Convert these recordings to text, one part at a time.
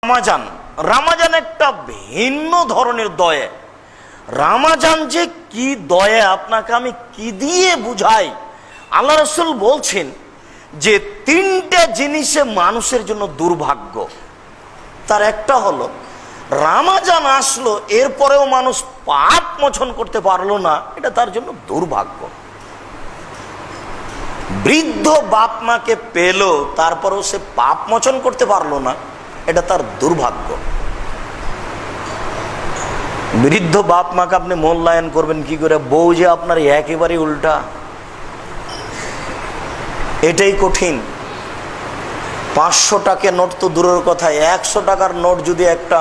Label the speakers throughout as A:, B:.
A: রামাজান, রামাজান একটা ভিন্ন ধরনের দয়া। রামাজান যে কি দয়া আপনাকে আমি কি দিয়ে বুঝাই। আল্লাহ রাসূল বলছেন যে তিনটা জিনিসে মানুষের জন্য দুর্ভাগ্য। তার একটা হলো রামাজান আসলো এরপরেও মানুষ পাপ মোচন করতে পারলো না, এটা তার জন্য দুর্ভাগ্য। বৃদ্ধ বাপ মাকে পেল তারপরেও সে পাপ মোচন করতে পারলো না, এটা তার দুর্ভাগ্য। বৃদ্ধ বাপ মাকে আপনি মূল্যায়ন করবেন কি করে? বউ যে আপনার একেবারে উল্টা, এটাই কঠিন। 500 টাকা নোট তো দূরের কথা, 100 টাকার নোট যদি একটা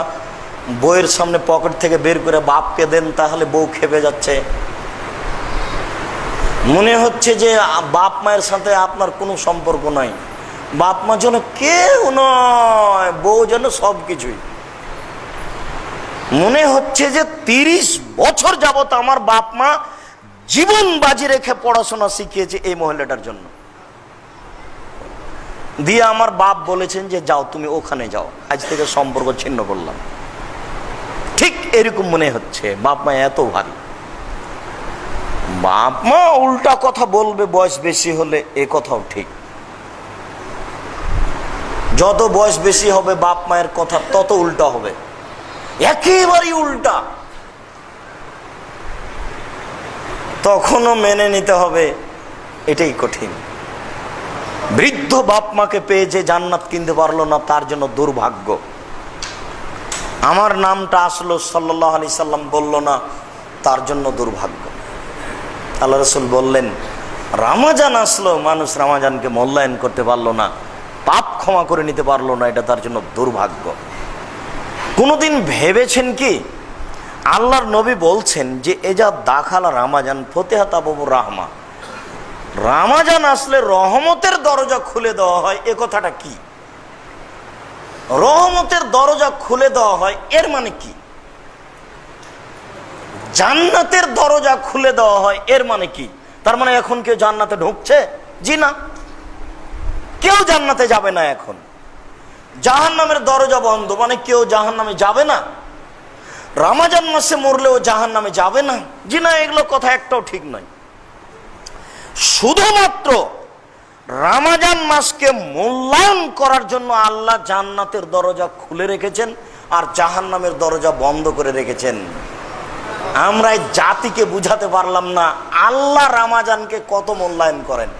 A: বউয়ের সামনে পকেট থেকে বের করে বাপকে দেন তাহলে বউ খেপে যাচ্ছে। মনে হচ্ছে যে বাপ মায়ের সাথে আপনার কোনো সম্পর্ক নাই, বাপ মা যেন কেউ নয়, বউ যেন সব কিছুই। মনে হচ্ছে যে 30 বছর যাবত আমার বাপ মা জীবন বাজি রেখে পড়াশোনা শিখিয়েছে এই মহিলাটার জন্য। দিয়ে আমার বাপ বলেছেন যে যাও তুমি ওখানে যাও, আজ থেকে সম্পর্ক ছিন্ন করলাম। ঠিক এরকম মনে হচ্ছে বাপ মা এত ভারী। বাপ মা উল্টা কথা বলবে বয়স বেশি হলে, এ কথাও ঠিক। যত বয়স বেশি হবে বাপ মায়ের কথা তত উল্টা হবে, একেবারেই উল্টা। তখনও মেনে নিতে হবে, এটাই কঠিন। বৃদ্ধ বাপ মাকে পেয়ে যে জান্নাত কিনতে পারলো না তার জন্য দুর্ভাগ্য। আমার নামটা আসলো সাল্লাল্লাহু আলাইহি সাল্লাম বলল না, তার জন্য দুর্ভাগ্য। আল্লাহ রাসূল বললেন রামাজান আসলো, মানুষ রামাজানকে মূল্যায়ন করতে পারলো না, পাপ ক্ষমা করে নিতে পারলো না, এটা তার জন্য দুর্ভাগ্য। কোনোদিন ভেবেছেন কি আল্লাহর নবী বলছেন যে এজা দাখালা রামাজান ফতিহাত আবওয়াবুর রাহমা, রামাজান আসলে রহমতের দরজা খুলে দেওয়া হয়। এ কথাটা কি? রহমতের দরজা খুলে দেওয়া হয় এর মানে কি? জান্নাতের দরজা খুলে দেওয়া হয় এর মানে কি? তার মানে এখন কেউ জান্নাতে ঢুকছে? জি না, কেউ জান্নাতে যাবে না। এখন জাহান্নামের দরজা বন্ধ, মানে কেউ জাহান্নামে যাবে না। রমজান মাসে মরলেও জাহান্নামে যাবে না? জি না, এগুলো কথা একটাও ঠিক নয়। শুধুমাত্র রমজান মাসকে মূল্যায়ন করার জন্য আল্লাহ জান্নাতের দরজা খুলে রেখেছেন আর জাহান্নামের দরজা বন্ধ করে রেখেছেন। আমরা এই জাতিকে বুঝাতে পারলাম না আল্লাহ রমজানকে কত মূল্যায়ন করেন।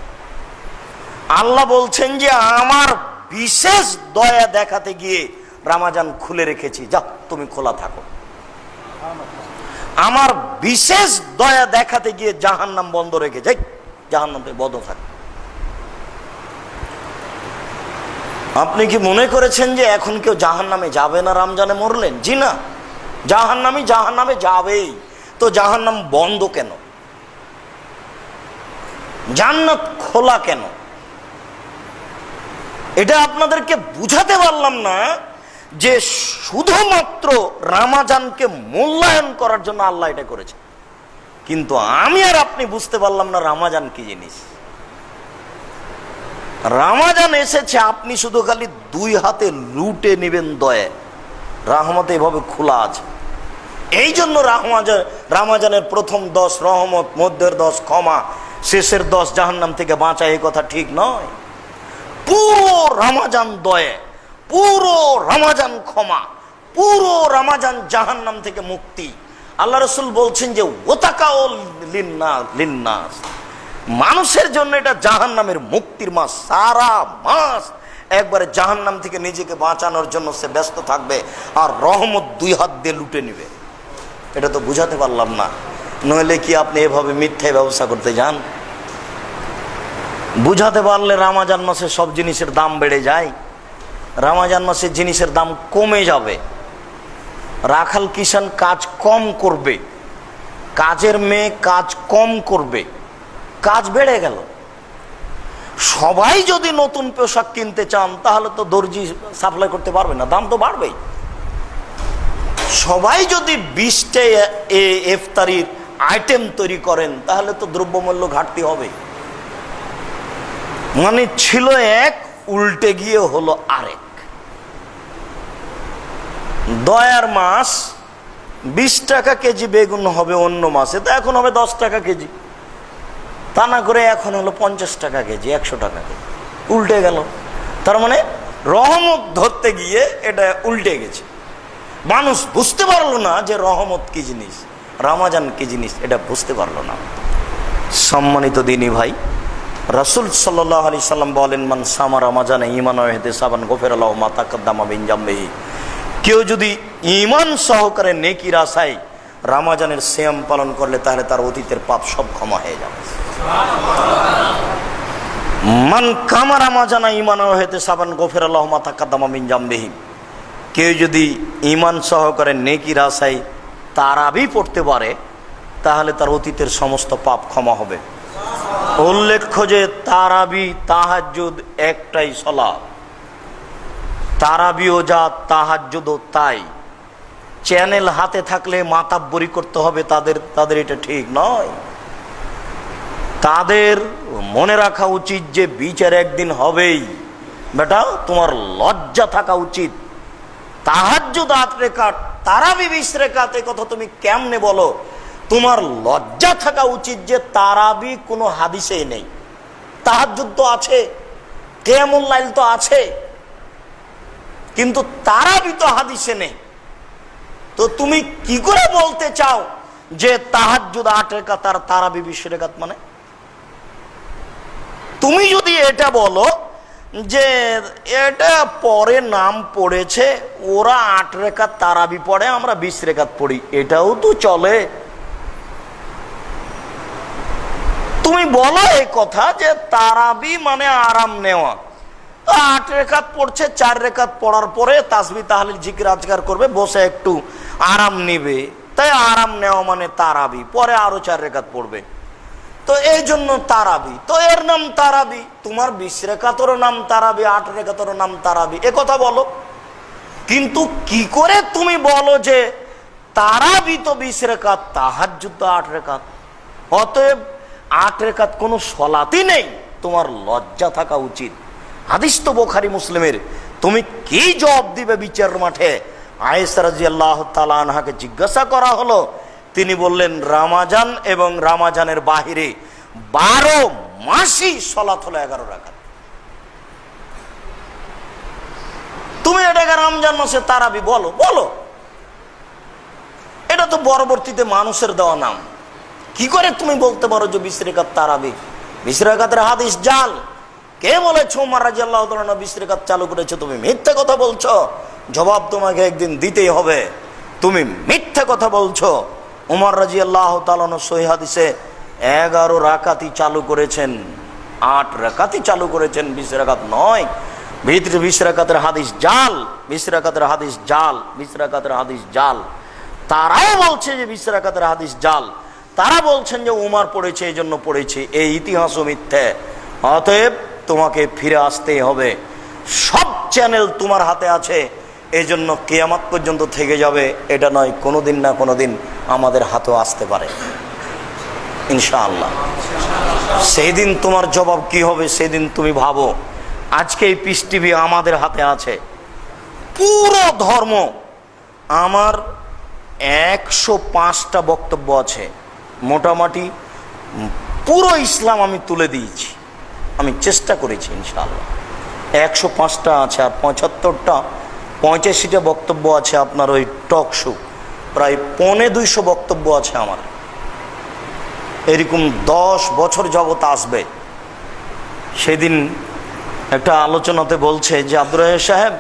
A: আল্লাহ বলছেন যে আমার বিশেষ দয়া দেখাতে গিয়ে রমজান খুলে রেখেছি, যাও তুমি খোলা থাকো। আমার বিশেষ দয়া দেখাতে গিয়ে জাহান্নাম বন্ধ রেখে যাই, জাহান্নামে বন্ধ থাকে। আপনি কি মনে করেছেন যে এখন কেউ জাহান্নামে যাবে না রমজানে মরলেন? জি না, জাহান্নামে যাবেই। তো জাহান্নাম বন্ধ কেন? জান্নাত খোলা কেন? এটা আপনাদেরকে বুঝাতে পারলাম না যে শুধুমাত্র রমজানকে মূল্যায়ন করার জন্য আল্লাহ এটা করেছে। কিন্তু আমি আর আপনি বুঝতে পারলাম না রমজান কি জিনিস। রমজান এসেছে, আপনি শুধু খালি 2 হাতে লুটে নেবেন দয়া। রহমত এভাবে খোলা আছে। এই জন্য রমজানের প্রথম 10 রহমত, মধ্যের 10 ক্ষমা, শেষের 10 জাহান্নাম থেকে বাঁচা, এই কথা ঠিক নয়। পুরো রমজান দয়া, পুরো রমজান ক্ষমা, পুরো রমজান জাহান্নাম থেকে মুক্তি। আল্লাহ রাসূল বলছেন যে ওয়াতাকাউ লিন্নাস, মানুষের জন্য এটা জাহান্নামের মুক্তির মাস। সারা মাস একবারে জাহান্নাম থেকে নিজেকে বাঁচানোর জন্য সে ব্যস্ত থাকবে আর রহমত 2 হাত দিয়ে লুটে নেবে। এটা তো বুঝাতে পারলাম না। নইলে কি আপনি এভাবে মিথ্যায় ব্যবসা করতে যান? বুঝাতে পারলে রমজান মাসে সব জিনিসের দাম বেড়ে যায়, রমজান মাসে জিনিসের দাম কমে যাবে। রাখাল কিষান কাজ কম করবে, কাজের মেয়ে কাজ কম করবে, কাজ বেড়ে গেল। সবাই যদি নতুন পোশাক কিনতে চান তাহলে তো দর্জি সাপ্লাই করতে পারবে না, দাম তো বাড়বেই। সবাই যদি 20টা ইফতারির আইটেম তৈরি করেন তাহলে তো দ্রব্যমূল্য ঘাটতি হবে। মানে ছিল এক, উল্টে গিয়ে হলো আরেক। দয়ার মাস 20 টাকা কেজি বেগুন হবে অন্য মাসে, তো এখন হবে 10 টাকা কেজি। তা না করে এখন হলো 50 টাকা কেজি, 100 টাকা কেজি, উল্টে গেল। তার মানে রহমত ধরতে গিয়ে এটা উল্টে গেছে। মানুষ বুঝতে পারলো না যে রহমত কি জিনিস, রমাজান কি জিনিস, এটা বুঝতে পারলো না। সম্মানিত দিনী ভাই, রাসূল সাল্লাল্লাহু আলাইহি সাল্লাম বলেন, মান সামা রমাজান ঈমানান ওয়া ইহতিসাবান গফিরা লাহু মা তাকাদ্দামা মিন যামবিহি। কেউ যদি ঈমান সহকারে নেকির আশায় রমাজানের সিয়াম পালন করলে তাহলে তার অতীতের পাপ সব ক্ষমা হয়ে যাবে। মান কামা রমাজান ঈমানান ওয়া ইহতিসাবান গফিরা লাহু মা তাকাদ্দামা মিন যামবিহি। কেউ যদি ঈমান সহকারে নেকির আশায় তারাবি পড়তে পারে তাহলে তার অতীতের সমস্ত পাপ ক্ষমা হবে। উল্লেখ্য যে তারাবি তাহাজ্জুদ একটাই সালাত, তারাবিও যা তাহাজ্জুদও তাই। চ্যানেল হাতে থাকলে মাতাব্বরি করতে হবে তাদের এটা ঠিক নয়। তাদের মনে রাখা উচিত যে বিচার একদিন হবেই। বেটা, তোমার লজ্জা থাকা উচিত। তাহাজ্জুদ 8 রাকাত, তারাবি 20 রাকাত, এই কথা তুমি কেমনে বলো? তোমার লজ্জা থাকা উচিত যে তারাবি কোনো হাদিসেই নেই। তাহাজ্জুদ তো আছে, কিয়ামুল লাইল তো আছে, কিন্তু তারাবি তো হাদিসে নেই। তো তুমি কি করে বলতে চাও যে তাহাজ্জুদ 8 রাকাত আর তারাবি 20 রাকাত? মানে তুমি যদি এটা বলো যে এটা পরে নাম পড়েছে, ওরা 8 রাকাত তারাবি পড়ে, আমরা 20 রাকাত পড়ি, এটাও তো চলে। তুমি বলো এই কথা যে তারাবি মানে আরাম নেওয়া, 8 রাকাত পড়ছে, 4 রাকাত পড়ার পরে তাসবিহ তাহলিল জিকির আজকার করবে, বসে একটু আরাম নিবে, তাই আরাম নেওয়া মানে তারাবি, পরে আরো 4 রাকাত পড়বে, তো এই জন্য তারাবি, তো এর নাম তারাবি। তোমার 20 রাকাতেরও নাম তারাবি, 8 রাকাতেরও নাম তারাবি, এ কথা বলো। কিন্তু কি করে তুমি বলো যে তারাবি তো 20 রাকাত, তাহাজ্জুদ তো 8 রাকাত, অতএব 8 রাকাত কোনো সলাতই নেই? তোমার লজ্জা থাকা উচিত। হাদিস তো বুখারী মুসলিমের। তুমি কি জবাব দিবে বিচার মাঠে? আয়েশা রাদিয়াল্লাহু তাআলা আনহাকে জিজ্ঞাসা করা হলো, তিনি বললেন রমাজান এবং রমাজানের বাহিরে 12 মাসই সালাত হলো 11 রাকাত। তুমি এটাকে রমজান মাসে তারাবি বলো? বলো। এটা তো পরবর্তীতে মানুষের দেওয়া নাম। কি করে তুমি বলতে পারো যে 20 রাকাত তারাবি? 20 রাকাতের হাদিস জাল। কে বলেছে? ওমর রাদিয়াল্লাহু তাআলা 20 রাকাত চালু করেছে। তুমি মিথ্যা কথা বলছো, জবাব তোমাকে একদিন দিতেই হবে। তুমি মিথ্যা কথা বলছো। ওমর রাদিয়াল্লাহু তাআলা সহিহ হাদিসে 11 রাকাতই চালু করেছেন, 8 রাকাতই চালু করেছেন, 20 রাকাত নয়। ভিতরে 20 রাকাতের হাদিস জাল, 20 রাকাতের হাদিস জাল, 20 রাকাতের হাদিস জাল। তারাও বলছে যে 20 রাকাতের হাদিস জাল। তারা বলছেন যে উমর পড়েছে এই জন্য পড়েছে, এই ইতিহাসও মিথ্যে। অতএব তোমাকে ফিরে আসতেই হবে। সব চ্যানেল তোমার হাতে আছে, এই জন্য কিয়ামত পর্যন্ত থেকে যাবে এটা নয়, কোনোদিন না কোনোদিন আমাদের হাতেও আসতে পারে ইনশাআল্লাহ। সেই দিন তোমার জবাব কি হবে সেদিন তুমি ভাবো। আজকে এই পিস টিভি আমাদের হাতে আছে, পুরো ধর্ম আমার 105টা বক্তব্য আছে, মোটামুটি পুরো ইসলাম আমি তুলে দিয়েছি, আমি চেষ্টা করেছি ইনশাআল্লাহ। 105টা আছে, আর 85টা বক্তব্য আছে আপনার ওই টক শো, প্রায় 250 বক্তব্য আছে আমার। এরকম 10 বছর যাবত আসবে। সেদিন একটা আলোচনাতে বলছে যে আব্দুর রহিম সাহেব,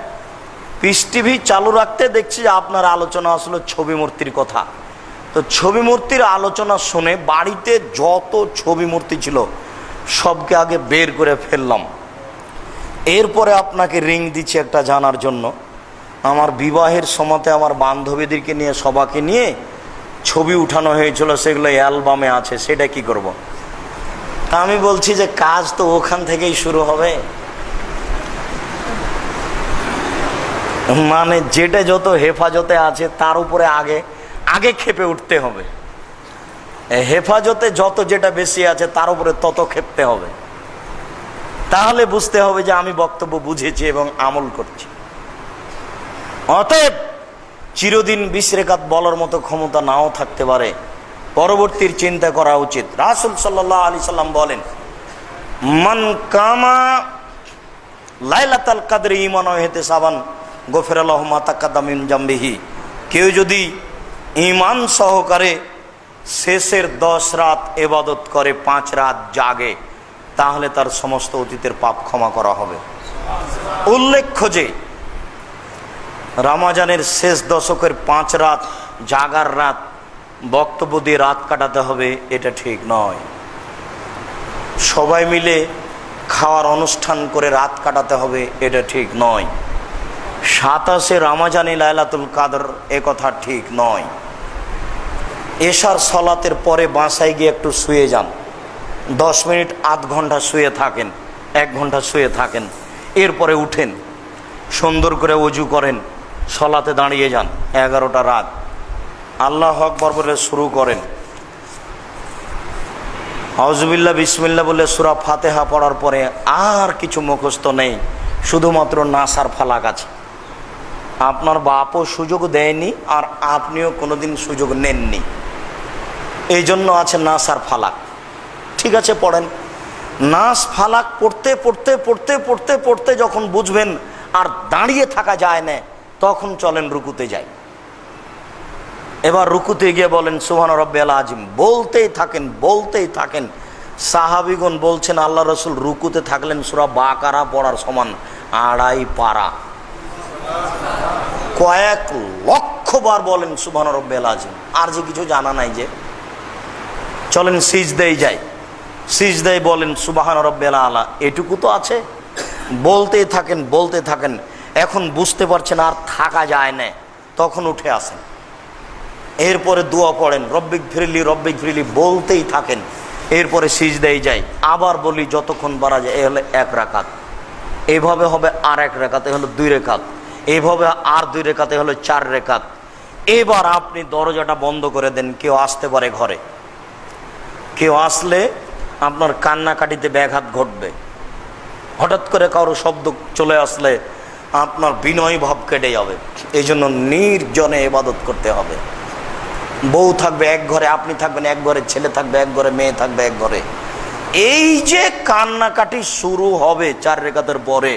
A: পিস টিভি চালু রাখতে দেখছি যে আপনার আলোচনা আসলে ছবি মূর্তির কথা। তো ছবি মূর্তির আলোচনা শুনে বাড়িতে যত ছবি মূর্তি ছিল সবকে আগে বের করে ফেললাম। এরপরে আপনাকে রিং দিচ্ছি একটা জানার জন্য। আমার বিবাহের সময়তে আমার বান্ধবীদেরকে নিয়ে সবাইকে নিয়ে ছবি উঠানো হয়েছিল, সেগুলো অ্যালবামে আছে, সেটা কি করব? তা আমি বলছি যে কাজ তো ওখান থেকেই শুরু হবে, মানে যেটা যত হেফাজতে আছে তার উপরে আগে আগে খেপে উঠতে হবে। হেফাজতে যত যেটা বেশি আছে তার উপরে তত খেপতে হবে, তাহলে বুঝতে হবে যে আমি বক্তব্য বুঝেছি এবং আমল করছি। অতএব চিরদিন 20 রাকাত বলার মতো ক্ষমতা নাও থাকতে পারে, পরবর্তীর চিন্তা করা উচিত। রাসূল সাল্লাল্লাহু আলাইহি সাল্লাম বলেন, মান কামা লাইলাতুল কদর ঈমানাও ওয়া ইহতিসাবান গফিরা লাহু মা তাকাদ্দামা মিন জামবিহি। কেউ যদি ঈমান সহকারে শেষের 10 রাত ইবাদত করে, 5 রাত জাগে, তাহলে তার সমস্ত অতীতের পাপ ক্ষমা করা হবে। উল্লেখ্য যে রমজানের শেষ দশকের 5 রাত জাগার রাত, বক্তব্য দিয়ে রাত কাটাতে হবে, এটা ঠিক নয়। সবাই মিলে খাওয়ার অনুষ্ঠান করে রাত কাটাতে হবে, এটা ঠিক নয়। 27 রমজানে লাইলাতুল কদর, এ কথা ঠিক নয়। এশার সলাতের পরে বাসায় গিয়ে একটু শুয়ে যান, 10 মিনিট, আধ ঘন্টা শুয়ে থাকেন, 1 ঘন্টা শুয়ে থাকেন, এরপরে উঠেন, সুন্দর করে ওযু করেন, সলাতে দাঁড়িয়ে যান। 11টা রাত আল্লাহু আকবার বলে শুরু করেন, আউযুবিল্লাহ বিসমিল্লাহ বলে সূরা ফাতিহা পড়ার পরে আর কিছু মুখস্থ নেই, শুধুমাত্র নাস আর ফালাক আছে। আপনার বাপও সুযোগ দেয়নি, আর আপনিও কোনোদিন সুযোগ নেননি, এই জন্য আছে নাস আর ফালাক। ঠিক আছে, পড়েন। নাস ফালাক পড়তে পড়তে পড়তে পড়তে পড়তে যখন বুঝবেন আর দাঁড়িয়ে থাকা যায় না, তখন চলেন রুকুতে যাই। এবার রুকুতে গিয়ে বলেন সুবহান রাব্বিয়াল আযীম, বলতেই থাকেন বলতেই থাকেন। সাহাবীগণ বলছেন আল্লাহ রাসূল রুকুতে থাকলেন সূরা বাকারা পড়ার সমান 2.5 পারা। কয়েক লক্ষ বার বলেন সুবহান রাব্বিয়াল আযীম। আর যে কিছু জানা নাই যে, চলেন সিজদায় যাই, সিজদায় বলেন সুবহান রাব্বিয়াল আলা, এটুকু তো আছে। বলতেই থাকেন বলতে থাকেন, এখন বুঝতে পারছেন আর থাকা যায় না, তখন উঠে আসেন। এরপরে দোয়া পড়েন রব্বিক ফিরলি বলতেই থাকেন, এরপরে সিজদায় যাই, আবার বলি যতক্ষণ পারা যায়। এ হলো 1 রাকাত, এইভাবে হবে আর 1 রাকাত, এ হলো 2 রাকাত, এইভাবে আর 2 রাকাত, এ হলো 4 রাকাত। এবার আপনি দরজাটা বন্ধ করে দেন, কেউ আসতে পারে ঘরে, কেউ আসলে আপনার কান্নাকাটিতে ব্যাঘাত ঘটবে। হঠাৎ করে কারো শব্দ চলে আসলে আপনার বিনয় ভাব কেটে যাবে। এই জন্য নির্জনে ইবাদত করতে হবে। বউ থাকবে এক ঘরে, আপনি থাকবেন এক ঘরে, ছেলে থাকবে এক ঘরে, মেয়ে থাকবে এক ঘরে। এই যে কান্নাকাটি শুরু হবে 4 রাকাতের পরে,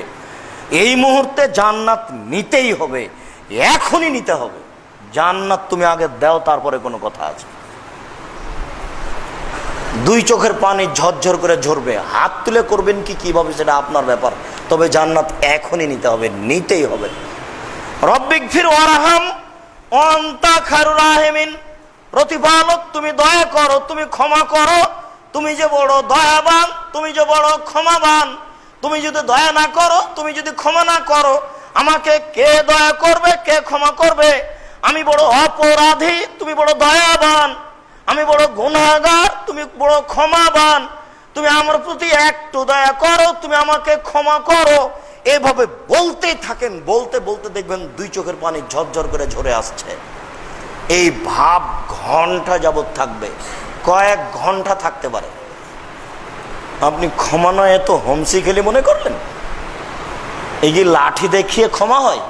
A: এই মুহূর্তে জান্নাত নিতেই হবে, এখনই নিতে হবে। জান্নাত তুমি আগে দাও, তারপরে কোনো কথা আছে। 2 চোখের পানি ঝরঝর করে ঝরবে, হাত তুলে করবেন কি কিভাবে সেটা আপনার ব্যাপার, তবে জান্নাত এখনই নিতে হবে, নিতেই হবে। রব্বিগফির ওয়ারহাম আনতা খায়রুর রাহিমিন, প্রতিপালক তুমি দয়া করো, তুমি ক্ষমা করো, তুমি যে বড় দয়াবান, তুমি যে বড় ক্ষমাবান। তুমি যদি দয়া না করো, তুমি যদি ক্ষমা না করো, আমাকে কে দয়া করবে, কে ক্ষমা করবে? আমি বড় অপরাধী, তুমি বড় দয়াবান। আমি বড় গুনাহগার, তুমি বড় ক্ষমাবান। তুমি আমার প্রতি একটু দয়া করো, তুমি আমাকে ক্ষমা করো। এভাবে বলতেই থাকেন, বলতে বলতে দেখবেন 2 চোখের পানি ঝরঝর করে ঝরে আসছে। এই ভাব ঘন্টা যাবত থাকবে, কয়েক ঘন্টা থাকতে পারে। আপনি ক্ষমা নয় এত হোমসি খেলে মনে করলেন? এই কি লাঠি দেখিয়ে ক্ষমা হয়?